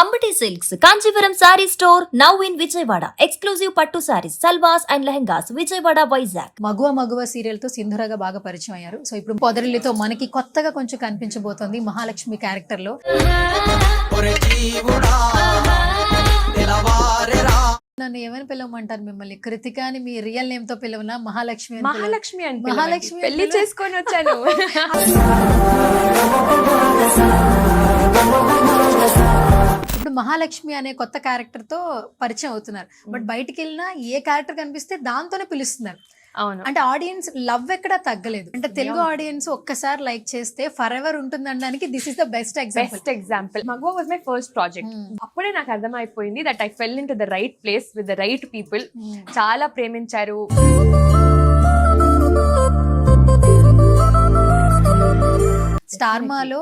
Ambati silks Kanchipuram sari store now in Vijayawada. Exclusive pattu saris, salwars and lehengas Vijayawada, Vizag. Maguva serial తో సింధురాగా బాగా పరిచయం అయ్యారు. సో ఇప్పుడు పొదరిల్లితో మనకి కొత్తగా కొంచెం కనిపించబోతోంది మహాలక్ష్మి క్యారెక్టర్ లో. నన్ను ఏమని పిలవమంటారు మిమ్మల్ని? కృతిక అని మీ రియల్ నేమ్ తో పిలవనా? మహాలక్ష్మి అని మహాలక్ష్మి పెళ్లి చేసుకొని వచ్చాను. ఇప్పుడు మహాలక్ష్మి అనే కొత్త క్యారెక్టర్ తో పరిచయం అవుతున్నారు. బట్ బయటికి వెళ్ళినా ఏ క్యారెక్టర్ కనిపిస్తే దాంతోనే పిలుస్తున్నారు. అవును, అంటే ఆడియన్స్ లవ్ ఎక్కడ తగ్గలేదు. అంటే తెలుగు ఆడియన్స్ ఒక్కసారి లైక్ చేస్తే ఫర్ ఎవర్ ఉంటుంది అనడానికి this is the best example. Maguva was my first project. అప్పుడే నాకు అర్థమైపోయింది that I fell into the right place with the right people. చాలా ప్రేమించారు. స్టార్ మాలో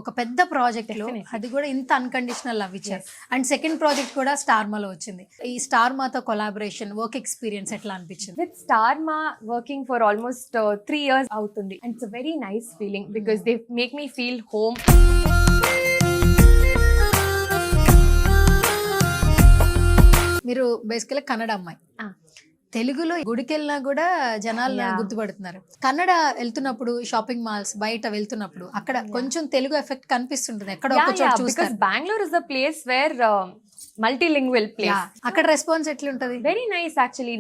ఒక పెద్ద ప్రాజెక్ట్ లో అది కూడా ఇంత అన్కండిషనల్ లవ్ ఇచ్చారు. అండ్ సెకండ్ ప్రాజెక్ట్ కూడా స్టార్ మాలో వచ్చింది. ఈ స్టార్ మాతో కొలాబరేషన్, వర్క్ ఎక్స్పీరియన్స్ ఎట్లా అనిపించింది? విత్ స్టార్ మా వర్కింగ్ ఫర్ ఆల్మోస్ట్ 3 years అవుతుంది. And it's a very nice feeling because they make me feel home. మీరు బేసికల్లీ కన్నడ అమ్మాయి. తెలుగులో గుడికి వెళ్ళినా కూడా జనాలు గుర్తుపడుతున్నారు. కన్నడ వెళ్తున్నప్పుడు షాపింగ్ మాల్స్ బయట వెళ్తున్నప్పుడు అక్కడ కొంచెం తెలుగు ఎఫెక్ట్ కనిపిస్తుంటుంది. ఎక్కడ Bengaluru is the place where multilingual place. అక్కడ రెస్పాన్స్ ఎట్లుంటది? Very nice actually.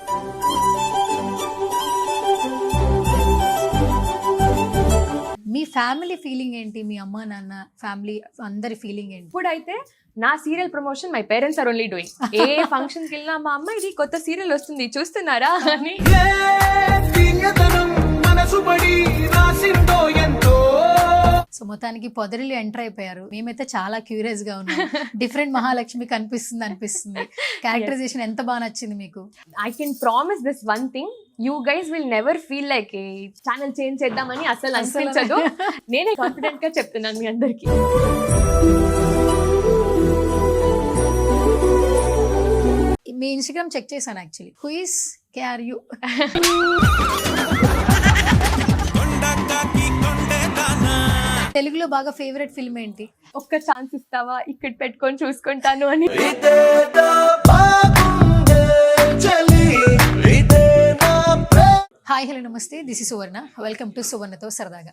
మీ ఫ్యామిలీ ఫీలింగ్ ఏంటి? మీ అమ్మ నాన్న ఫ్యామిలీ అందరి ఫీలింగ్ ఏంటి? ఇప్పుడైతే నా serial promotion my parents are only doing. ఏ ఫంక్షన్ కి వెళ్ళినా మా అమ్మ ఇది కొత్త సీరియల్ వస్తుంది చూస్తున్నారా అని. సో మొత్తానికి పొదరిల్లు ఎంటర్ అయిపోయారు. మేమైతే చాలా క్యూరియస్ గా ఉన్నాం. డిఫరెంట్ మహాలక్ష్మి అనిపిస్తుంది. క్యారెక్టరైజేషన్ ఎంత బాగా నచ్చింది మీకు? I can promise this one thing, you guys will never feel like channel change చేద్దామని అసలు అనిపించదు. నేనే కాన్ఫిడెంట్ గా చెప్తున్నాను మీ అందరికి. మీ ఇన్స్టాగ్రామ్ చెక్ చేశాను యాక్చువల్లీ. Who is KRU? తెలుగులో బాగా ఫేవరెట్ ఫిల్మ్ ఏంటి? ఒక్క ఛాన్స్ ఇస్తావా, ఇక్కడ పెట్టుకొని చూసుకుంటాను అని. Hi hello namaste, this is Suvarna. Welcome to సువర్ణతో సరదాగా.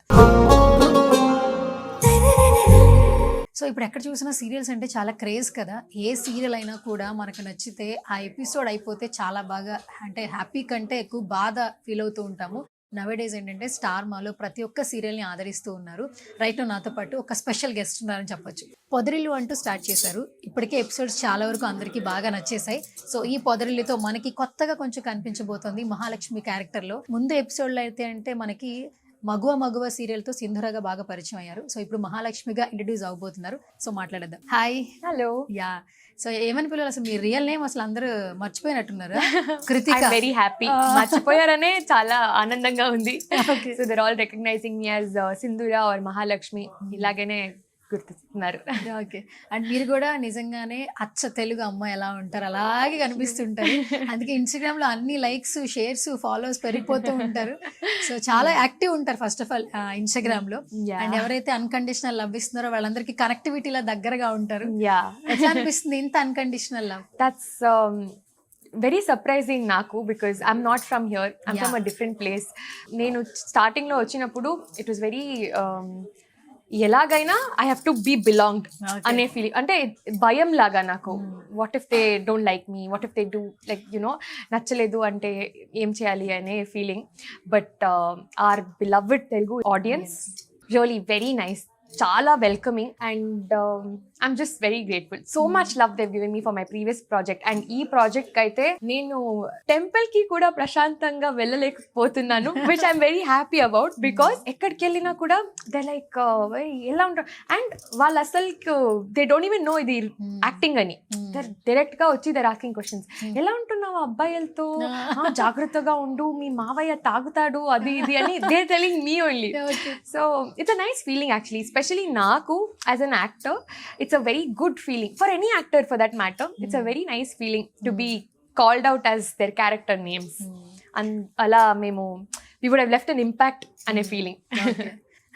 సో ఇప్పుడు ఎక్కడ చూసినా సీరియల్స్ అంటే చాలా క్రేజ్ కదా. ఏ సీరియల్ అయినా కూడా మనకు నచ్చితే ఆ ఎపిసోడ్ అయిపోతే చాలా బాగా అంటే హ్యాపీ కంటే ఎక్కువ బాధ ఫీల్ అవుతూ ఉంటాము. నవేడేస్ ఏంటంటే స్టార్ మాలో ప్రతి ఒక్క సీరియల్ని ఆదరిస్తూ ఉన్నారు. రైట్ నాతో పాటు ఒక స్పెషల్ గెస్ట్ ఉన్నారని చెప్పొచ్చు. పొదరిల్లు అంటూ స్టార్ట్ చేశారు. ఇప్పటికే ఎపిసోడ్స్ చాలా వరకు అందరికీ బాగా నచ్చేసాయి. సో ఈ పొదరిల్లుతో మనకి కొత్తగా కొంచెం కనిపించబోతోంది మహాలక్ష్మి క్యారెక్టర్లో. ముందు ఎపిసోడ్లో అయితే అంటే మనకి మగువ సీరియల్ తో సింధురాగా బాగా పరిచయం అయ్యారు. సో ఇప్పుడు మహాలక్ష్మిగా ఇంట్రడ్యూస్ అవబోతున్నారు. సో మాట్లాడదాం. హాయ్. హలో. యా. సో ఏమని పిల్లలు అసలు మీ రియల్ నేమ్ అసలు అందరూ మర్చిపోయినట్టున్నారు. కృతిక. Very happy. మర్చిపోయారనే చాలా ఆనందంగా ఉంది. So they are all recognising me as Sindhura or Mahalakshmi. ఇలాగనే గుర్తిస్తున్నారు. ఓకే. అండ్ మీరు కూడా నిజంగానే అచ్చ తెలుగు అమ్మాయి ఎలా ఉంటారు అలాగే కనిపిస్తుంటారు. అందుకే ఇన్స్టాగ్రామ్ లో అన్ని లైక్స్, షేర్స్, ఫాలోవర్స్ పెరిగిపోతూ ఉంటారు. సో చాలా యాక్టివ్ ఉంటారు ఫస్ట్ ఆఫ్ ఆల్ ఇన్స్టాగ్రామ్ లో. అండ్ ఎవరైతే అన్కండిషనల్ లవ్ ఇస్తున్నారో వాళ్ళందరికీ కనెక్టివిటీలా దగ్గరగా ఉంటారు. ఎట్లా అనిపిస్తుంది ఇంత unconditional love? That's very surprising నాకు, because I'm not from here, I'm from a different place. నేను స్టార్టింగ్ లో వచ్చినప్పుడు ఇట్ వాస్ వెరీ ఎలాగైనా I have to be belonged అనే ఫీలింగ్. అంటే భయం లాగా నాకు. What if they don't like me, what if they do like you know నచ్చలేదు అంటే ఏం చేయాలి అనే feeling. But our beloved Telugu audience really very nice, చాలా welcoming. And I'm just very grateful. So much love they've given me for my previous project. And ఈ project అయితే నేను temple కి కూడా ప్రశాంతంగా వెళ్ళలేకపోతున్నాను, which I'm very happy about. Because ఎక్కడికి వెళ్ళినా కూడా దే లైక్ ఎలా ఉంటారు. అండ్ వాళ్ళు అసలు దే డోంట్ ఈవెన్ నో ఇది యాక్టింగ్ అని. డైరెక్ట్ గా వచ్చి దర్ ఆస్కింగ్ క్వశ్చన్స్. ఎలా ఉంటున్నావు అబ్బాయిలతో, జాగ్రత్తగా ఉండు, మీ మావయ్య తాగుతాడు, అది ఇది అని they telling me only. So it's a nice feeling actually, especially నాకు as an actor. It's a very good feeling for any actor for that matter. It's a very nice feeling to be called out as their character names. And ala memo we would have left an impact and a feeling.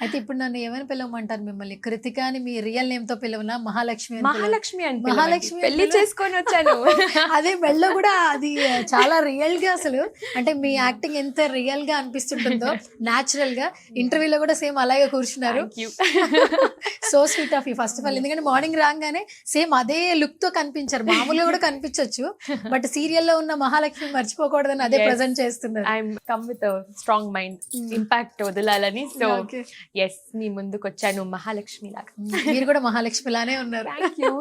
అయితే ఇప్పుడు నన్ను ఏమని పిలవమంటారు మిమ్మల్ని? కృతిక అని మీ real name తో పిలవనా, మహాలక్ష్మి అని పిలవనా? మహాలక్ష్మి అని మహాలక్ష్మి పెళ్లి చేసుకొని వచ్చాను. అదే మెళ్ళో కూడా అది చాలా రియల్ గా, అసలు అంటే మీ యాక్టింగ్ ఎంత రియల్ గా అనిపిస్తుంటుందో న్యాచురల్ గా. ఇంటర్వ్యూలో కూడా సేమ్ అలాగే కూర్చున్నారు. Thank you. So sweet of you first of all. ఎందుకంటే మార్నింగ్ రాగానే సేమ్ అదే లుక్ తో కనిపించారు. మామూలుగా కూడా కనిపించవచ్చు, బట్ సీరియల్లో ఉన్న మహాలక్ష్మి మర్చిపోకూడదని అదే ప్రెజెంట్ చేస్తున్నారు. I'm come with a strong mind, impact వదలాలని. So Okay. ఎస్ మీ ముందుకు వచ్చాను మహాలక్ష్మి లాగా. మీరు కూడా మహాలక్ష్మి లానే ఉన్నారు. Thank you.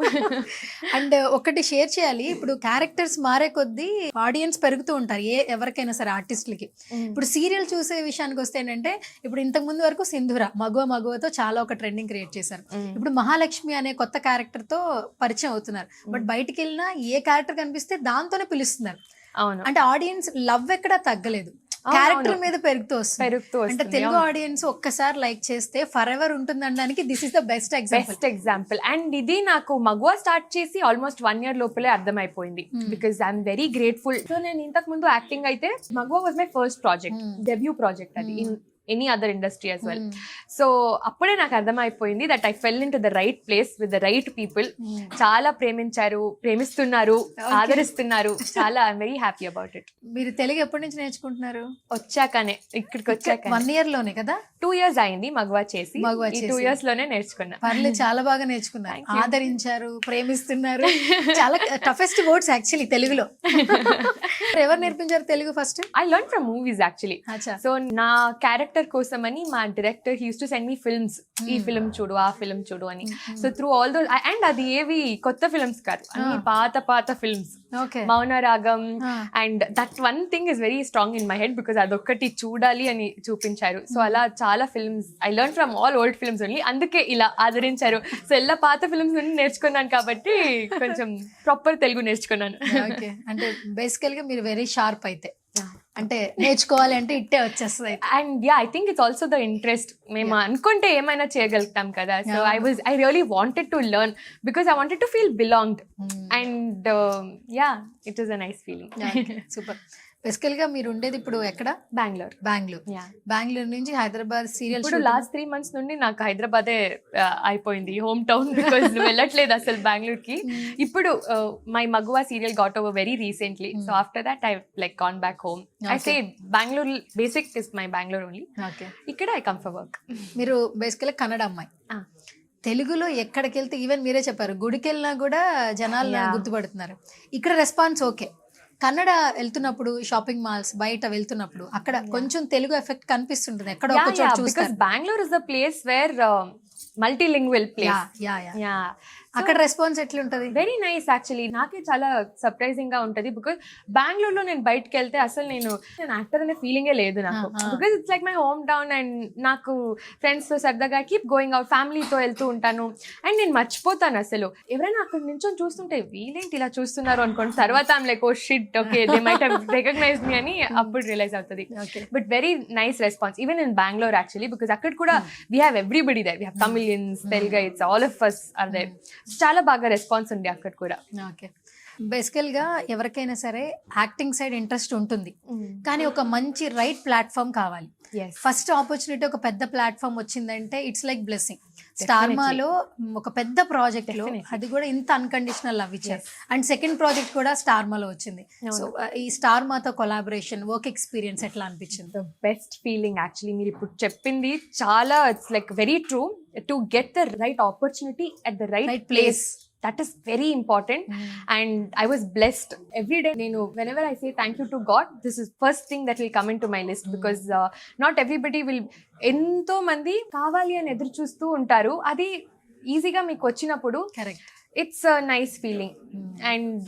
అండ్ ఒకటి షేర్ చేయాలి, ఇప్పుడు క్యారెక్టర్స్ మారే కొద్దీ ఆడియన్స్ పెరుగుతూ ఉంటారు ఎవరికైనా సరే ఆర్టిస్టులకి. ఇప్పుడు సీరియల్ చూసే విషయానికి వస్తే ఏంటంటే, ఇప్పుడు ఇంతకు ముందు వరకు సింధూర మగువతో చాలా ఒక ట్రెండింగ్ క్రియేట్ చేశారు. ఇప్పుడు మహాలక్ష్మి అనే కొత్త క్యారెక్టర్ తో పరిచయం అవుతున్నారు. బట్ బయటికి వెళ్ళినా ఏ క్యారెక్టర్ కనిపిస్తే దాంతోనే పిలుస్తున్నారు. అవును, అంటే ఆడియన్స్ లవ్ ఎక్కడా తగ్గలేదు, క్యారెక్టర్ మీద పెరుగుతూ వస్తుంది. అంటే తెలుగు ఆడియన్స్ ఒక్కసారి లైక్ చేస్తే ఫర్ ఎవర్ ఉంటుంది అనడానికి this is the best example. And ఇది నాకు మగువా స్టార్ట్ చేసి ఆల్మోస్ట్ 1 year లోపలే అర్థమైపోయింది. Because I'm very grateful. So నేను ఇంతకు ముందు యాక్టింగ్ అయితే Maguva was my first project, debut project అది in any other industry as well. So అప్పుడే నాకు అర్థమైపోయింది that I fell into the right place with the right people. చాలా ప్రేమిస్తున్నారు, ఆదరిస్తున్నారు. చాలా I'm very happy about it. మీరు తెలుగు ఎప్పటి నుంచి నేర్చుకుంటున్నారు? వచ్చాకనే, ఇక్కడికి వచ్చాక 1 year లోనే కదా? 2 years అయింది మగువా చేసి. 2 years లోనే నేర్చుకున్నా. పర్లేదు, చాలా బాగా నేర్చుకున్నారు. ఆదరించారు, ప్రేమిస్తున్నారు. చాలా టఫెస్ట్ వర్డ్స్ యాక్చువల్లీ తెలుగులో. ఎవరు నేర్పించారు Telugu first? I learn from movies actually. So నా క్యారెక్టర్ కోసమని మా director he use to send me films. ఈ ఫిల్మ్ చూడు, ఆ ఫిల్మ్ చూడు అని. So through all those, and అది ఏవి కొత్త ఫిల్మ్స్ కాదు, అన్ని పాత films. Mounaragam. And that one thing is very strong in my head because అదొక్కటి చూడాలి అని చూపించారు. సో అలా చాలా films I learn from all old films only. అందుకే ఇలా ఆదరించారు. సో ఎలా పాత ఫిల్మ్స్ నుండి నేర్చుకున్నాను కాబట్టి కొంచెం ప్రాపర్ తెలుగు నేర్చుకున్నాను. అంటే బేసికల్ గా మీరు వెరీ షార్ప్ అయితే, అంటే నేర్చుకోవాలి అంటే ఇట్టే వచ్చేస్తుంది. And I think it's also the interest. మేము అనుకుంటే ఏమైనా చేయగలుగుతాం కదా. So I really wanted to learn because I wanted to feel belonged. And it is a nice feeling. Super. బేసికల్ గా మీరు ఉండేది ఇప్పుడు ఎక్కడ? బెంగళూరు నుంచి హైదరాబాద్ సీరియల్. ఇప్పుడు లాస్ట్ 3 months నుండి నాకు హైదరాబాదే అయిపోయింది హోమ్ టౌన్. బికాస్ వెళ్ళట్లేదు అసలు బెంగళూరుకి. ఇప్పుడు మై మగువా serial got over very recently. So after that I like gone back home. I say Bengaluru basic is my Bengaluru only. ఇక్కడ ఐ కమ్ ఫర్ వర్క్. మీరు బేసికల్ కన్నడ అమ్మాయి. తెలుగులో ఎక్కడికి వెళ్తే, ఈవెన్ మీరే చెప్పారు, గుడికి వెళ్ళినా కూడా జనాలు గుర్తుపడుతున్నారు. ఇక్కడ రెస్పాన్స్ ఓకే. కన్నడ వెళ్తున్నప్పుడు, షాపింగ్ మాల్స్ బయట వెళ్తున్నప్పుడు అక్కడ కొంచెం తెలుగు ఎఫెక్ట్ కనిపిస్తుంటుంది ఎక్కడ ఒక చోట చూస్తారు. Bengaluru is the place where multilingual place. అక్కడ రెస్పాన్స్ ఎట్లుంటది? Very nice actually. నాకే చాలా సర్ప్రైజింగ్ గా ఉంటది బికాస్ బెంగళూరులో నేను బయటకు వెళ్తే అసలు నేను యాక్టర్ అనే ఫీలింగే లేదు నాకు. Because it's like my home town. And నాకు ఫ్రెండ్స్ తో సరదాగా కీప్ గోయింగ్ అవుట్, ఫ్యామిలీతో వెళ్తూ ఉంటాను. అండ్ నేను మర్చిపోతాను అసలు. ఎవరైనా అక్కడ నుంచి చూస్తుంటే వీళ్ళేంటి ఇలా చూస్తున్నారు అనుకోండి. తర్వాత I'm like oh shit, okay they might have recognised me అని అప్పుడు రియలైజ్ అవుతుంది. But very nice response even in Bengaluru actually because అక్కడ కూడా we have everybody there. We have Tamilians, Teluguites, all of us are there. చాలా బాగా response ఉంది అక్కడ కూడా. ఓకే. బేసికల్ గా ఎవరికైనా సరే యాక్టింగ్ సైడ్ ఇంట్రెస్ట్ ఉంటుంది, కానీ ఒక మంచి రైట్ ప్లాట్ఫామ్ కావాలి. ఫస్ట్ ఆపర్చునిటీ ఒక పెద్ద ప్లాట్ఫామ్ వచ్చిందంటే ఇట్స్ లైక్ బ్లెస్సింగ్. స్టార్మాలో ఒక పెద్ద ప్రాజెక్ట్ లో అది కూడా ఇంత అన్కండిషనల్ లవ్ ఇచ్చారు. అండ్ సెకండ్ ప్రాజెక్ట్ కూడా స్టార్మాలో వచ్చింది. సో ఈ స్టార్మాతో కొలాబరేషన్, వర్క్ ఎక్స్పీరియన్స్ ఎట్లా అనిపించింది? The best feeling actually. మీరు ఇప్పుడు చెప్పింది చాలా, it's like very true. To get the right opportunity at the right place, that is very important. And I was blessed every day. Nenu whenever I say thank you to God, this is first thing that will come into my list because not everybody will, ఎంతో మంది కావాలి అని ఎదురు చూస్తూ ఉంటారు. అది ఈజీగా మీకు వచ్చినప్పుడు correct, it's a nice feeling. And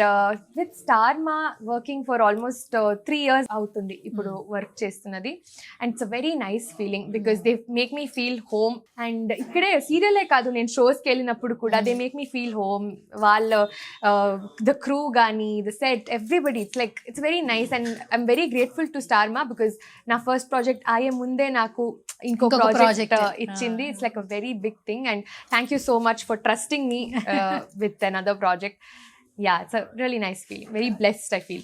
with Starma working for almost 3 years అవుతుంది ఇప్పుడు వర్క్ చేస్తున్నది. And it's a very nice feeling because they make me feel home. And ఇక్కడే సీరియలే కాదు, నేను షోస్కి వెళ్ళినప్పుడు కూడా they make me feel home. వాళ్ళ the crew గానీ, the set, everybody, it's very nice. And I'm very grateful to Starma because నా first project అయ్యే ముందే నాకు ఇంకో ప్రాజెక్ట్ ఇచ్చింది. It's like a very big thing. And thank you so much for trusting me with another project. Yeah, it's a really nice feeling. Very blessed, I feel.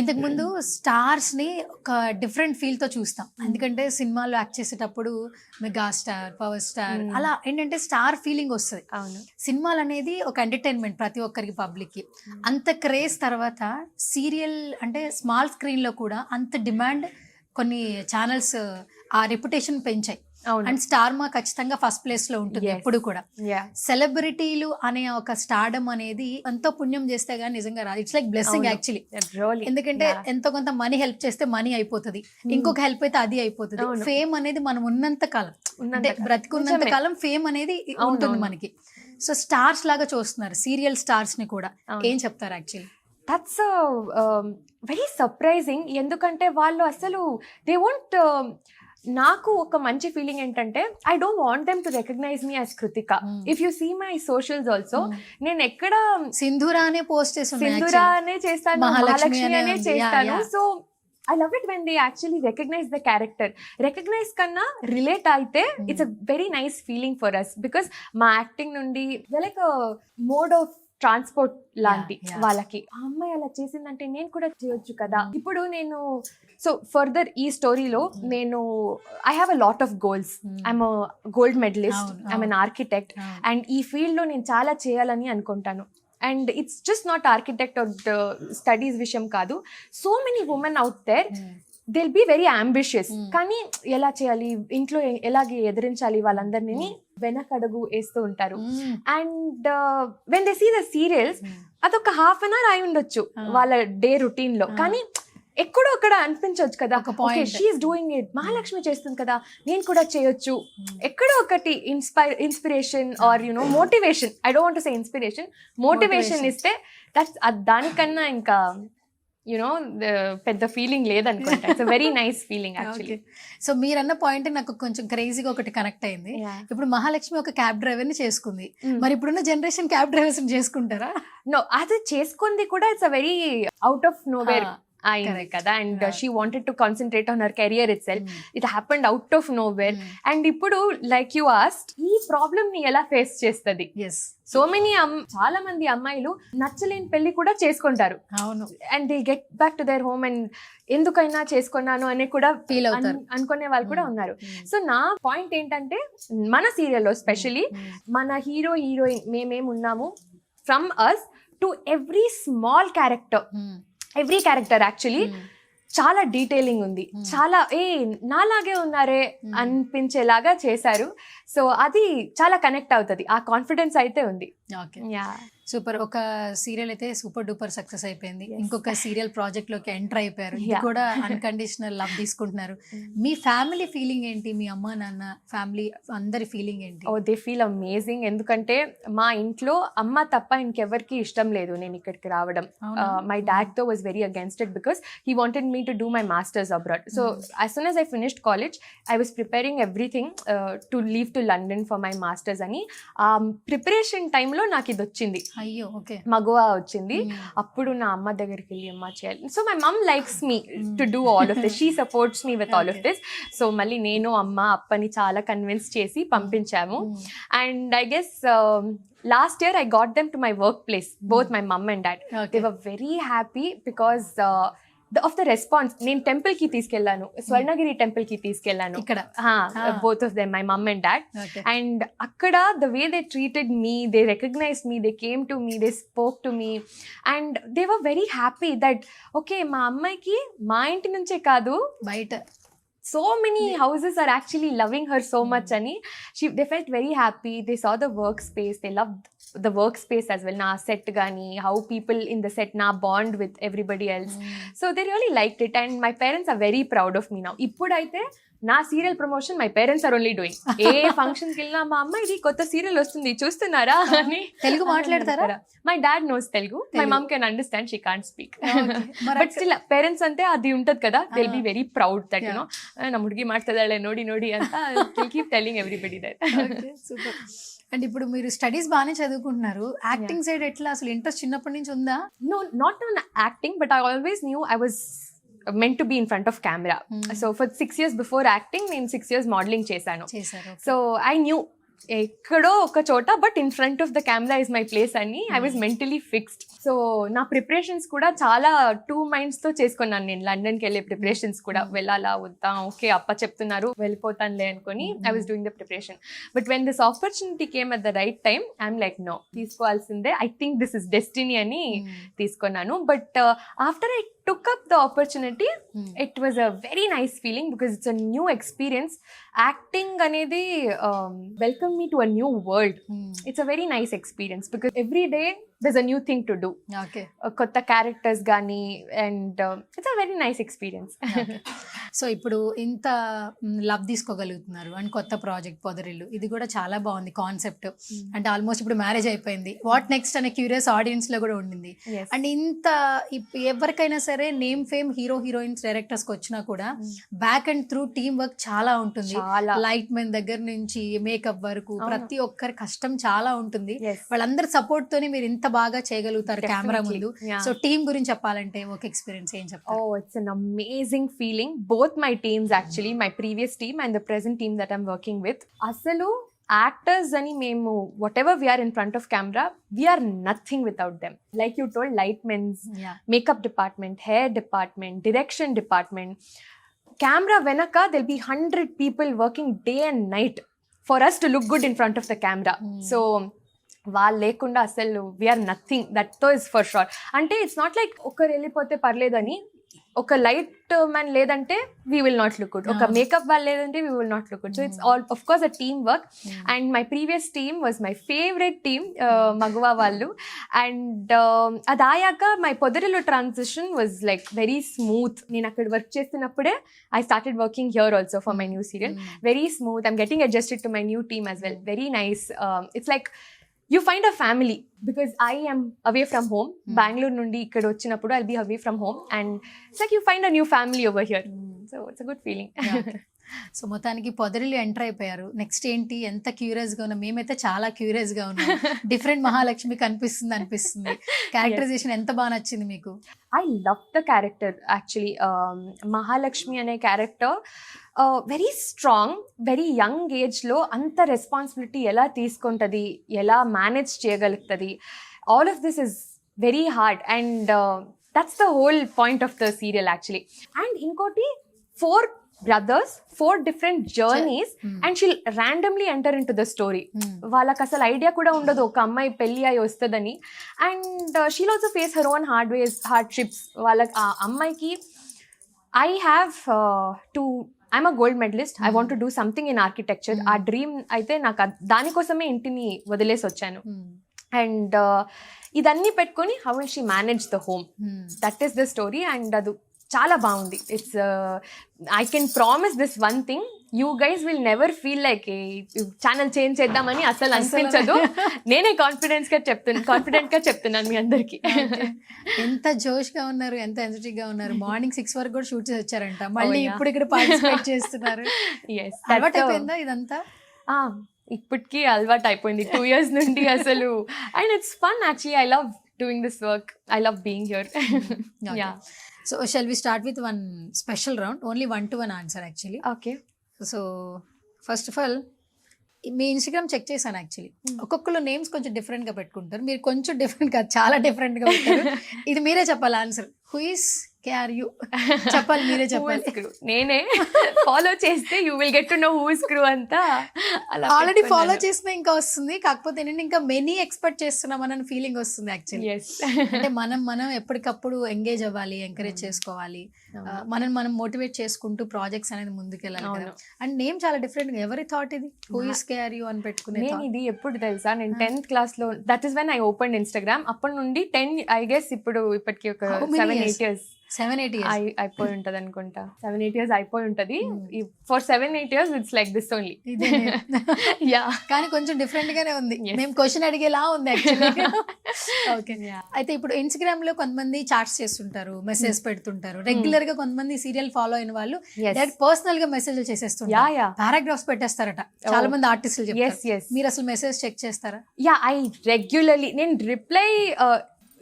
ఇంతకు ముందు stars ని ఒక different feel తో చూస్తాం, ఎందుకంటే సినిమాలో act చేసేటప్పుడు mega star, power star, అలా ఏంటంటే స్టార్ ఫీలింగ్ వస్తుంది. అవును. సినిమాలు అనేది ఒక ఎంటర్టైన్మెంట్ ప్రతి ఒక్కరికి, పబ్లిక్ కి. అంత క్రేజ్ తర్వాత సీరియల్ అంటే స్మాల్ స్క్రీన్ లో కూడా అంత డిమాండ్ కొన్ని ఛానల్స్ ఆ రెప్యుటేషన్ పెంచాయి. అవును. అండ్ స్టార్ మా ఖచ్చితంగా ఫస్ట్ ప్లేస్ లో ఉంటుంది ఎప్పుడు కూడా. సెలబ్రిటీలు అనే ఒక స్టార్డమ్ అనేది ఎంతో పుణ్యం చేస్తే గానీ నిజంగా రాదు. It's like blessing actually. ఎందుకంటే ఎంతో కొంత మనీ హెల్ప్ చేస్తే మనీ అయిపోతుంది, ఇంకొక హెల్ప్ అయితే అది అయిపోతుంది. ఫేమ్ అనేది మనం ఉన్నంత కాలం, అంటే బ్రతికున్నంత కాలం ఫేమ్ అనేది ఉంటుంది మనకి. సో స్టార్స్ లాగా చూస్తున్నారు సీరియల్ స్టార్స్ ని కూడా. ఏం చెప్తారు యాక్చువల్లీ? That's very surprising. ఎందుకంటే వాళ్ళు అసలు దే వోంట్. నాకు ఒక మంచి ఫీలింగ్ ఏంటంటే I don't want them to recognise me as Krithika. If you see my socials also, నేను ఎక్కడ సింధూరానే పోస్ట్ సింధూరానే చేస్తాను, మహాలక్ష్మి అనే చేస్తాను. So I love it when they actually recognize the character. Recognize kanna relate aite it's a very nice feeling for us, because మా acting నుండి like a mode of transport లాంటి వాళ్ళకి. ఆ అమ్మాయి అలా చేసిందంటే నేను కూడా చేయొచ్చు కదా. ఇప్పుడు నేను సో ఫర్దర్ ఈ స్టోరీలో నేను I have a lot of goals. I'm gold medalist, I'm an architect, and ఈ ఫీల్డ్ లో నేను చాలా చేయాలని అనుకుంటాను. And it's just not architect or studies విషయం కాదు. So many women out there, they'll be very ambitious, కానీ ఎలా చేయాలి, ఇంట్లో ఎలాగే ఎదిరించాలి వాళ్ళందరినీ వెనకడుగు వేస్తూ ఉంటారు. And when they see the serials, అదొక హాఫ్ అన్ అవర్ అయి ఉండొచ్చు వాళ్ళ డే రొటీన్ లో, కానీ ఎక్కడో అక్కడ అనిపించవచ్చు కదా, షీఈస్ డూయింగ్ ఇట్, మహాలక్ష్మి చేస్తుంది కదా, నేను కూడా చేయొచ్చు. ఎక్కడో ఒకటి inspiration or you know motivation, I don't want to say inspiration, motivation ఇస్తే దట్స్ దానికన్నా ఇంకా యునో పెద్ద ఫీలింగ్ లేదనుకుంటా. It's very nice feeling actually. So మీరన్న పాయింట్ నాకు కొంచెం క్రేజీగా ఒకటి కనెక్ట్ అయింది. ఇప్పుడు మహాలక్ష్మి ఒక క్యాబ్ డ్రైవర్ ని చేసుకుంది, మరి ఇప్పుడున్న జనరేషన్ క్యాబ్ డ్రైవర్స్ చేసుకుంటారా? నో, అది చేసుకుంది కూడా it's a very out of nowhere అయింది కదా. And she wanted to concentrate on her career it self. It happened out of nowhere. And ఇప్పుడు లైక్ యూ ఆస్క్డ్, ఈ ప్రాబ్లమ్ ని ఎలా ఫేస్ చేస్తుంది? సో మెనీ చాలా మంది అమ్మాయిలు నచ్చలేని పెళ్లి కూడా చేసుకుంటారు. అవును. And they get back to their home and ఎందుకైనా చేసుకున్నాను అని కూడా ఫీల్ అవుతారు, అనుకునే వాళ్ళు కూడా ఉన్నారు. సో నా పాయింట్ ఏంటంటే, మన సీరియల్లో స్పెషలీ మన హీరో హీరోయిన్ మేమేం ఉన్నాము, from us to every small character, every character actually చాలా డీటెయిలింగ్ ఉంది, చాలా నాలాగే ఉన్నారే అనిపించేలాగా చేశారు. సో అది చాలా కనెక్ట్ అవుతుంది, ఆ కాన్ఫిడెన్స్ అయితే ఉంది. సూపర్. ఒక సీరియల్ అయితే సూపర్ డూపర్ సక్సెస్ అయిపోయింది, ఇంకొక సీరియల్ ప్రాజెక్ట్ లోకి ఎంటర్ అయిపోయారు, ఇది కూడా అన్కండిషనల్ లవ్ తీసుకుంటున్నారు. మీ ఫ్యామిలీ ఫీలింగ్ ఏంటి? మీ అమ్మ నాన్న ఫ్యామిలీ అందరి ఫీలింగ్ ఏంటి? Oh they feel amazing. ఎందుకంటే మా ఇంట్లో అమ్మ తప్ప ఇంకెవరికి ఇష్టం లేదు నేను ఇక్కడికి రావడం. మై డాడ్ తో was very against it because he wanted me to do my masters abroad. So as soon as I finished college, I was preparing everything to leave to London for my masters అని. Preparation టైంలో నాకు ఇది వచ్చింది, అయ్యో okay, మగవా వచ్చింది. అప్పుడు నా అమ్మ దగ్గరికి వెళ్ళి అమ్మ చేయాలి. So my mom likes me to do all of this, she supports me with all of this. So మళ్ళీ నేను అమ్మ అప్పని చాలా కన్విన్స్ చేసి పంపించాము. And I guess last year I got them to my workplace, both my mom and dad. They were very happy because of the response. నేను temple కి తీసుకెళ్ళాను, స్వర్ణగిరి టెంపుల్ కి తీసుకెళ్ళాను ఇక్కడ, both of them, my mom and dad. And అక్కడ the way they treated me, they recognized me, they came to me, they spoke to me, and they were very happy that okay, మా అమ్మాయికి మా ఇంటి నుంచే కాదు బయట so many houses are actually loving her so much ani. They felt very happy, they saw the workspace, they loved the workspace as well, na set gani, how people in the set na bond with everybody else. So they really liked it, and my parents are very proud of me now. Ippudaithe నా serial promotion my parents are only doing. ఏ ఫంక్షన్కి వెళ్ళినా మా అమ్మ ఇది కొత్త serial వస్తుంది చూస్తున్నారా అని. తెలుగు మాట్లాడతారా? My dad knows Telugu, my mom can understand, she can't speak, but still parents అంటే అది ఉంటది కదా, they will be very proud that you know ನಮ್ಮ ಹುಡುಗಿ ಮಾಡ್ತದಾಳೆ ನೋಡಿ ನೋಡಿ ಅಂತ keep telling everybody that. Super. And ఇప్పుడు మీరు స్టడీస్ బాగానే చదువుకుంటున్నారు, యాక్టింగ్ సైడ్ ఎట్లా, అసలు ఇంట్రెస్ట్ చిన్నప్పటి నుంచి ఉందా? No, not on acting, but I always knew I was meant to be in front of camera. So for 6 years before acting, నేను 6 years modeling చేశాను. So I knew ఎక్కడో ఒక చోట but in front of the camera is my place అని I was mentally fixed. So నా preparations కూడా చాలా 2 minds తో చేసుకున్నాను నేను. లండన్కి వెళ్ళే ప్రిపరేషన్స్ కూడా వెళ్ళాలా వద్దా, ఓకే అప్ప చెప్తున్నారు వెళ్ళిపోతానులే అనుకుని I was doing the preparation. But when this opportunity came at the right time I'm like no, తీసుకోవాల్సిందే, I think this is destiny అని తీసుకున్నాను. But after I took up the opportunity, it was a very nice feeling because it's a new experience. Acting anedi welcome me to a new world. It's a very nice experience because every day there's a new thing to do. Okay. Kotta characters gani and it's a very nice experience. So ఇప్పుడు ఇంత love తీసుకోగలుగుతున్నారు and కొత్త project పొదరిల్లు, ఇది కూడా చాలా బాగుంది concept. అంటే almost ఇప్పుడు marriage అయిపోయింది, వాట్ నెక్స్ట్ అనే క్యూరియస్ ఆడియన్స్ లో కూడా ఉండింది. అండ్ ఇంత ఎవరికైనా సరే name fame hero heroines directors కి వచ్చినా కూడా back and through team work చాలా ఉంటుంది. లైట్ మెన్ దగ్గర నుంచి మేకప్ వరకు ప్రతి ఒక్కరి కష్టం చాలా ఉంటుంది. వాళ్ళందరి సపోర్ట్ తోని మీరు ఇంత బాగా చేయగలుగుతారు కెమెరా ముందు. సో టీమ్ గురించి చెప్పాలంటే ఒక ఎక్స్పీరియన్స్ ఏం చెప్తారు? Oh, it's an amazing feeling. Both my teams actually, my previous team and the present team that I'm working with. Asalu actors ani memu whatever we are in front of camera, we are nothing without them. Like you told, light men's, makeup department, hair department, direction department, camera venaka there'll be 100 people working day and night for us to look good in front of the camera. So వాళ్ళు లేకుండా అసలు we are nothing, that too is for sure. అంటే it's not like ఒకరు వెళ్ళిపోతే పర్లేదని, ఒక light man లేదంటే we will not look good, ఒక మేకప్ వాళ్ళు లేదంటే we will not look good. So it's all of course a team work. And my previous team was my favourite team, Maguva వాళ్ళు. అండ్ అది ఆయాక మై పొదరిలో transition was like very smooth. నేను అక్కడ వర్క్ చేస్తున్నప్పుడే I started working here also for my new serial. Very smooth, I'm getting adjusted to my new team as well. Very nice. It's like you find a family because I am away from home. Bangalore nundi ikkada vachinappudu I'll be away from home and it's like you find a new family over here. So it's a good feeling. So మొత్తానికి పొదరిల్లు enter అయిపోయారు. Next ఏంటి, ఎంత curious గా ఉన్నాం మేమైతే, చాలా curious గా ఉన్నాం. డిఫరెంట్ మహాలక్ష్మి అనిపిస్తుంది. క్యారెక్టరైజేషన్ ఎంత బాగా నచ్చింది మీకు? I love the character actually. Mahalakshmi ane character very strong, very young ఏజ్లో అంత రెస్పాన్సిబిలిటీ ఎలా తీసుకుంటుంది, ఎలా మేనేజ్ చేయగలుగుతుంది, all of this is very hard and that's the whole point of the serial actually. And ఇంకోటి 4 brothers, 4 different journeys and she'll randomly enter into the story. వాళ్ళకి అసలు idea కూడా ఉండదు ఒక అమ్మాయి పెళ్ళి అయి వస్తుందని. And she'll also face her own hardships. వాళ్ళకి ఆ అమ్మాయికి I'm a gold medalist. I want to do something in architecture. ఆ డ్రీమ్ అయితే నాకు దానికోసమే ఇంటిని వదిలేసి వచ్చాను. అండ్ ఇదన్నీ పెట్టుకొని how will she manage the home? That is the story and అది చాలా బాగుంది. It's I can promise this one thing, you guys will never feel like channel change చేద్దామని అసలు అనిపించదు. నేనే కాన్ఫిడెంట్ గా చెప్తున్నాను మీ అందరికి. ఎంత జోష్ గా ఉన్నారు, ఎంత ఎనర్జెటిక్ గా ఉన్నారు. మార్నింగ్ 6 వరకు కూడా షూట్ చేసి వచ్చారంట, మళ్ళీ ఇప్పుడు ఇక్కడ పార్టిసిపేట్ చేస్తున్నారు. అలవాటు అయిపోయిందా ఇదంతా? ఇప్పటికీ అలవాటు అయిపోయింది 2 years నుండి అసలు. And it's fun actually. I love doing this work. I love being here. Okay. Yeah. So shall we start with one special round? Only 1-to-1 answer actually. Okay. So first of all, మీ Instagram check చేశాను actually. ఒక్కొక్కరు names కొంచెం different గా పెట్టుకుంటారు, మీరు కొంచెం different గా, చాలా డిఫరెంట్ గా పెట్టారు. ఇది మీరే చెప్పాలి ఆన్సర్. హూ ఇస్ కేఆర్యు చెప్పాలి, మీరే చెప్పాలి. నేనే ఫాలో చేస్తే you will get to know who is crew అంతా. ఆల్రెడీ ఫాలో చేసిన ఇంకా వస్తుంది, కాకపోతే నేను ఇంకా మెనీ ఎక్స్పెక్ట్ చేస్తున్నాం అన్న ఫీలింగ్ వస్తుంది యాక్చువల్లీ. అంటే మనం ఎప్పటికప్పుడు ఎంగేజ్ అవ్వాలి, ఎంకరేజ్ చేసుకోవాలి, మనం మోటివేట్ చేసుకుంటూ ప్రాజెక్ట్స్ అనేది ముందుకెళ్ళాలి కదా. అండ్ నేమ్ చాలా డిఫరెంట్ గా, ఎవరి థాట్ ఇది హూ ఇస్ కేఆర్యు అని పెట్టుకునే? ఇది ఎప్పుడు తెలుసా, నేను 10th class లో, that is when I open Instagram. అప్పటి నుండి 10 ఐ గెస్ ఇప్పటికి ఒక 7-8 years 7-8 years అయిపోయి ఉంటది అనుకుంటా. 7-8 years అయిపోయి ఉంటది. For 7-8 years it's like this only. Yeah, కానీ కొంచెం డిఫరెంట్ గానే ఉంది. మేము క్వశ్చన్ అడిగేలా ఉంది యాక్చువల్లీ. ఓకే, అయితే ఇప్పుడు ఇన్స్టాగ్రామ్ లో కొంతమంది చాట్స్ చేస్తుంటారు, మెసేజ్ పెడుతుంటారు రెగ్యులర్ గా. కొంతమంది సీరియల్ ఫాలో అయిన వాళ్ళు డైరెక్ట్ పర్సనల్ గా మెసేజ్ చేసేస్తుంటారు, పారాగ్రాఫ్స్ పెట్టేస్తారట. చాలా మంది ఆర్టిస్టులు చెప్తారు. మీరు అసలు మెసేజ్ చెక్ చేస్తారా? Yeah, I regularly. నేను రిప్లై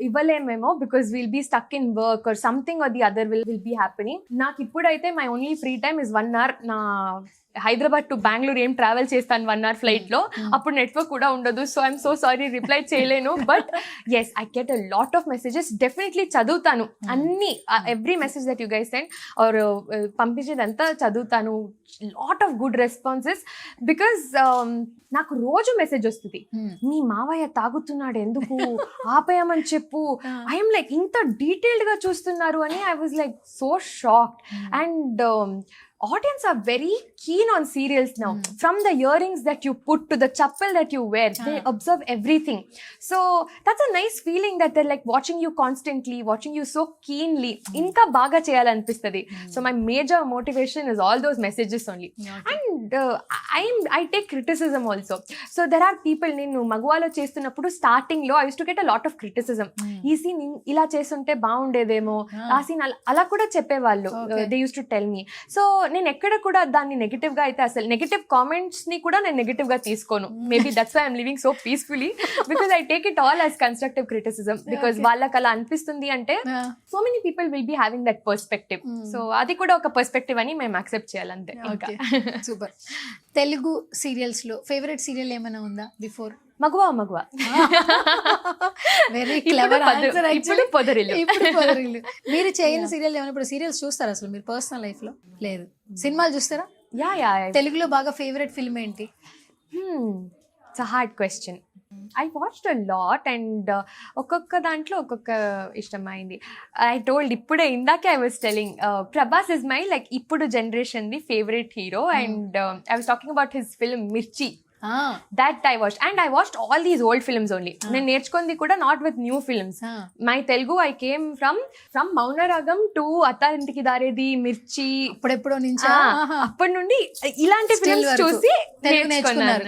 ఇవ్వలేమేమో because will be stuck in work or something or the other will be happening. నాకు ఇప్పుడైతే my only free time is 1 hour నా హైదరాబాద్ టు బెంగళూరు ఏం ట్రావెల్ చేస్తాను 1 hour ఫ్లైట్ లో, అప్పుడు నెట్వర్క్ కూడా ఉండదు. So I'm so sorry reply చేయలేను. But yes, I get a lot of messages. Definitely చదువుతాను అన్ని, every message that you guys send or పంపించేదంతా చదువుతాను. Lot of good responses. Because నాకు రోజు మెసేజ్ వస్తుంది, మీ మావయ్య తాగుతున్నాడు ఎందుకు ఆపేయమని చెప్పు. ఐఎమ్ లైక్, ఇంత డీటెయిల్డ్ గా చూస్తున్నారు అని. I was like so shocked. And audience are very keen on serials now. From the earrings that you put to the chappal that you wear, they observe everything. So that's a nice feeling that they're like watching you constantly, watching you so keenly. Inka baga cheyalanipisthadi. So my major motivation is all those messages only. And I take criticism also. So there are people, nenu Maguvalo చేస్తున్నప్పుడు starting లో I used to get a lot of criticism. ఈ scene ఇలా చేస్తుంటే బాగుండేదేమో, ఆ scene అలా కూడా చెప్పేవాళ్ళు. They used to tell me. So నేను ఎక్కడ కూడా దాన్ని నెగటివ్ గా అయితే, అసలు నెగటివ్ కామెంట్స్ ని కూడా నేను నెగటివ్ గా తీసుకోను. Maybe that's why I'm living so peacefully, because I take it all as constructive criticism. Because వాళ్ళకి అలా అనిపిస్తుంది అంటే so many people will be having that perspective. So అది కూడా ఒక పర్స్పెక్టివ్ అని మేము యాక్సెప్ట్ చేయాలంతే. సూపర్. తెలుగు సీరియల్స్ లో ఫేవరెట్ సీరియల్ ఏమైనా ఉందా before? Maguva. Very clever answer. ఇప్పుడు పొదరిల్లు. మీరు చేయని సీరియల్ ఏమైనా, ఇప్పుడు సీరియల్స్ చూస్తారా అసలు మీరు పర్సనల్ లైఫ్ లో? లేదు. సినిమాలు చూస్తారా? యా. తెలుగులో బాగా ఫేవరెట్ ఫిల్మ్ ఏంటి? It's a hard question. I watched a lot and ఒక్కొక్క దాంట్లో ఒక్కొక్క ఇష్టమైంది. I told ఇప్పుడే ఇందాకే I was telling Prabhas is my like ఇప్పుడు generation the favourite hero. And I was talking about his film Mirchi. That I watched, and I watched all these old films only. నేను నేర్చుకుంది కూడా not with new films. My Telugu I came from Maunaragam to Attarintiki Daredi, మిర్చి, అప్పుడెప్పుడో నుంచి అప్పటి నుండి ఇలాంటి films చూసి నేర్చుకున్నారు.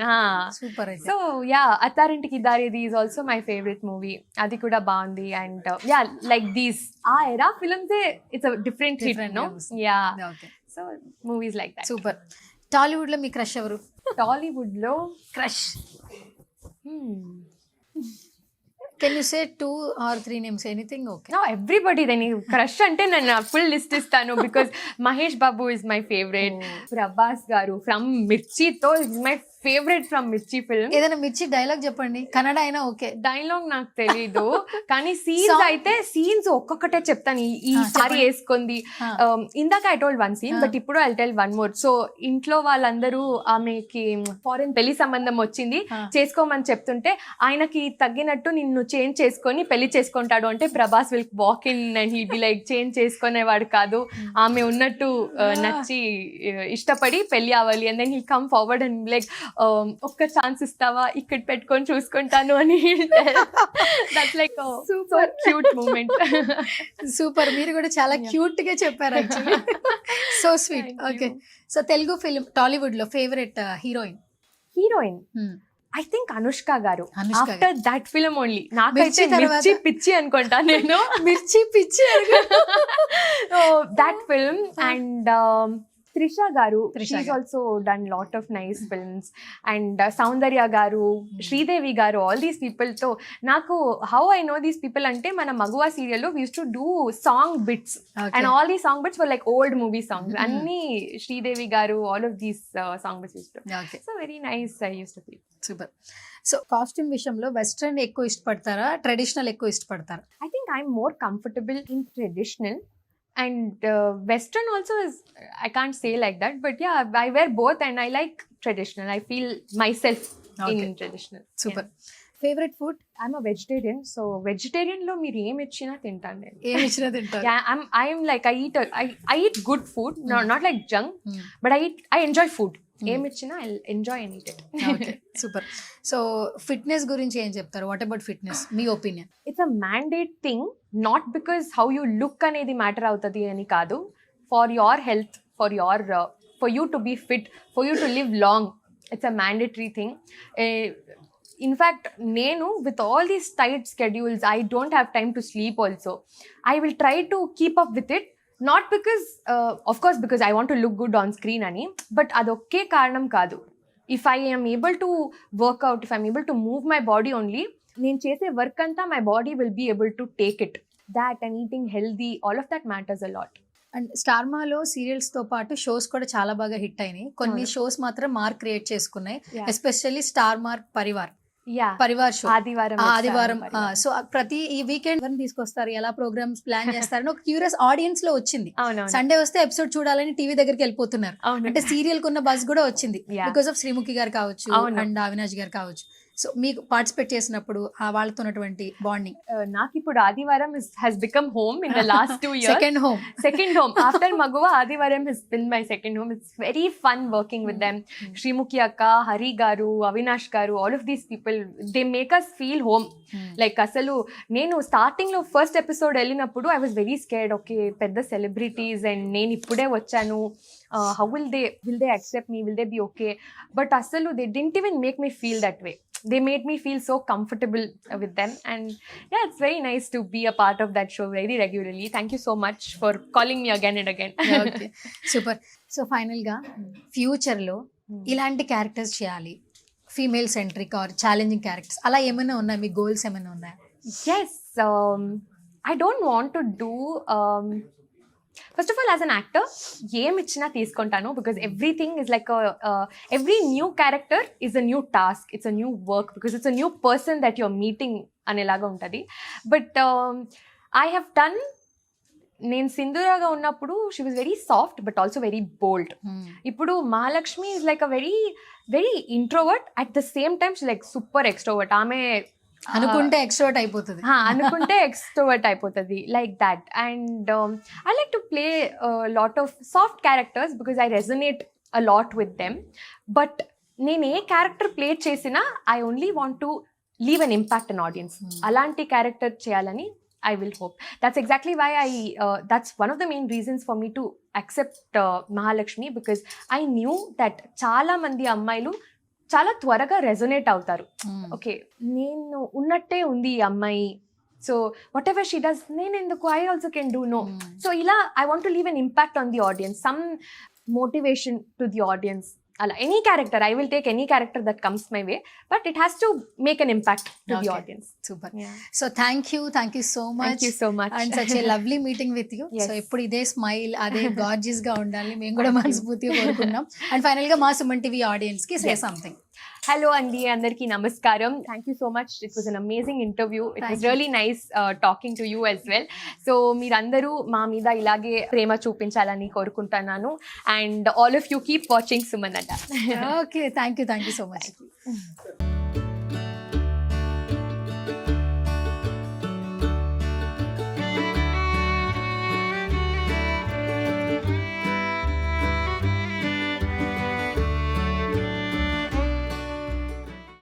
Super. So yeah, Attarintiki Daredi is also my favorite movie. అది కూడా బాగుంది. And yeah, like these ఆ era films, it's a different hit, no? Yeah. Okay. So movies like that. Super. Tollywood లో మీ క్రష్ ఎవరు? టాలీవుడ్ లో crush. Can you say 2 or 3 names? Anything. Okay. No everybody. Then crush అంటే నేను full list ఇస్తాను. Because Mahesh Babu is my favourite. Prabhas garu from మిర్చితో is my favourite from Mirchi film. ఏదైనా Mirchi dialogue చెప్పండి, కన్నడ అయినా ఓకే. డైలాగ్ నాకు తెలీదు, కానీ సీన్స్ అయితే సీన్స్ ఒక్కొక్కటే చెప్తాను. ఈ సారీ వేసుకుంది. ఇందాక ఐ టోల్డ్ 1 scene, బట్ ఇప్పుడు ఐ టెల్ 1 more. సో ఇంట్లో వాళ్ళందరూ ఆమెకి ఫారెన్ పెళ్లి సంబంధం వచ్చింది, చేసుకోమని చెప్తుంటే ఆయనకి తగ్గినట్టు నిన్ను చేంజ్ చేసుకొని పెళ్లి చేసుకుంటాడు అంటే Prabhas will walk in and heal be like, change చేసుకునేవాడు కాదు, ఆమె ఉన్నట్టు నచ్చి ఇష్టపడి పెళ్లి అవ్వాలి. And then he come forward and like, ఒక్క ఛాన్స్ ఇస్తావా, ఇక్కడ పెట్టుకొని చూసుకుంటాను అని. That's like super cute moment. Super. మీరు కూడా చాలా క్యూట్ గా చెప్పారు actually. So sweet. Okay. So Telugu film Tollywood లో favourite heroine? I think Anushka garu. After that film only. నాకైతే మిర్చి పిచ్చి అనుకుంటా నేను. మిర్చి పిచ్చి that film. And Trisha garu, she's also done lot of nice films. And Soundarya garu, Sridevi garu, all these people. So naku how I know these people ante mana Maguva serial lo we used to do song bits. Okay. And all these song bits were like old movie songs. Anni Sridevi garu, all of these song bits used to. Okay. So very nice I used to feel. Super. So costume విషయంలో western ఎక్కువ ఇష్టపడతారా, traditional ఎక్కువ ఇష్టపడతారా? I think I'm more comfortable in traditional. And Western also is, I can't say like that, but yeah, I wear both and I like traditional. I feel myself in traditional. Super. Yeah. Favorite food? I'm a vegetarian, so vegetarian lo meer em ichina tintanu nenu. Em ichina tintaru? Yeah, I'm like I eat good food, not like junk, but I enjoy food. ఏం ఇచ్చినా I enjoy and eat it. Okay. Super. So fitness గురించి ఏం చెప్తారు? What about fitness, మీ opinion? It's a mandate thing, not because how you look అనేది matter అవుతుంది అని కాదు. For your health, for you to be fit, for you to live long, it's a mandatory thing. In fact నేను with all these tight schedules I don't have time to sleep also. I will try to keep up with it. Not because, of course, because I want to look good on screen ani, but adokke karanam kaadu. If I am able to work out, if I'm able to move my body only, nenu chese work anta my body will be able to take it. That and eating healthy, all of that matters a lot. And స్టార్మాలో serials తో పాటు shows కూడా చాలా బాగా hit అయినాయి. కొన్ని shows మాత్రం mark create చేసుకున్నాయి. Yeah. Especially star mark yeah Parivar show ఆదివారం. పరివార్. సో ప్రతి ఈ వీకెండ్ ఎవరిని తీసుకొస్తారు, ఎలా ప్రోగ్రామ్స్ ప్లాన్ చేస్తారని ఒక క్యూరియస్ ఆడియన్స్ లో వచ్చింది. అవునవును. సండే వస్తే ఎపిసోడ్ చూడాలని టీవీ దగ్గరికి వెళ్ళిపోతున్నారు. అవును. అంటే సీరియల్ కున్న బజ్ కూడా వచ్చింది Yeah. బికాస్ ఆఫ్ శ్రీముఖి గారు కావచ్చు అవును. అండ్ అవినాష్ గారు కావచ్చు. సో మీకు పార్టిసిపేట్ చేసినప్పుడు ఆ వాళ్ళతో ఉన్నటువంటి బాండింగ్ నాకు ఇప్పుడు ఆదివారం has become home in the last 2 years. Second home. Second home after Maguva, Adivaram has been my second home. It's very fun working with them. Srimukhi akka, Hari garu, Avinash garu, all of these people, they make us feel home. Like asalu nenu starting lo first episode ellinappudu I was very scared. Okay, pedda celebrities and nenu ippude vachanu, how will they accept me, will they be okay? But asalu they didn't even make me feel that way. They made me feel so comfortable with them, and yeah, it's very nice to be a part of that show very regularly. Thank you so much for calling me again and again. Okay, super. So final గా future లో ఇలాంటి characters చేయాలి, female centric or challenging characters అలా ఏమైనా ఉన్నాయా? మీ goals ఏమైనా ఉన్నాయా? Yes, I don't want to do first of all, as an actor, ఏం ఇచ్చినా తీసుకుంటాను, because everything is like every new character is a new task, it's a new work, because it's a new person that you're meeting అనేలాగా ఉంటుంది. But I have done, నేను సింధూరాగా ఉన్నప్పుడు she was very soft but also very bold. ఇప్పుడు Mahalakshmi is like a very very introvert, at the same time she like super extrovert. ఆమె అనుకుంటే extrovert అయిపోతుంది. అనుకుంటే ఎక్స్ట్రోవర్ట్ అయిపోతుంది, like that. And I like to play lot of soft characters because I resonate a lot with them. But నేను ఏ character play చేసినా I only want to leave an impact on audience. అలాంటి character చేయాలని I will hope. That's exactly why that's one of the main reasons for me to accept Mahalakshmi, because I knew that చాలా మంది అమ్మాయిలు చాలా త్వరగా resonate అవుతారు. Okay, నేను ఉన్నట్టే ఉంది ఈ అమ్మాయి, so whatever she does నేను ఎందుకు, I also can do no. So ఇలా I want to leave an impact on the audience, some motivation to the audience. అలా any character, I will take any character that comes my way, but it has to make an impact to the audience. Super. So thank you so much. Thank you so much. And such a lovely meeting with you. Yes. So ఎప్పుడు ఇదే smile, అదే gorgeous గా ఉండాలి మేము కూడా మనస్ఫూర్తిగా కోరుకున్నాం. And final గా మా సుమన్ టీవీ ఆడియన్స్ కి సే సంథింగ్. హలో అండి, అందరికీ నమస్కారం. Thank you so much. It was an amazing interview. It was really nice talking to you as well. So మీరందరూ మా మీద ఇలాగే ప్రేమ చూపించాలని కోరుకుంటున్నాను. And all of you keep watching Suman Adda. Okay, thank you so much.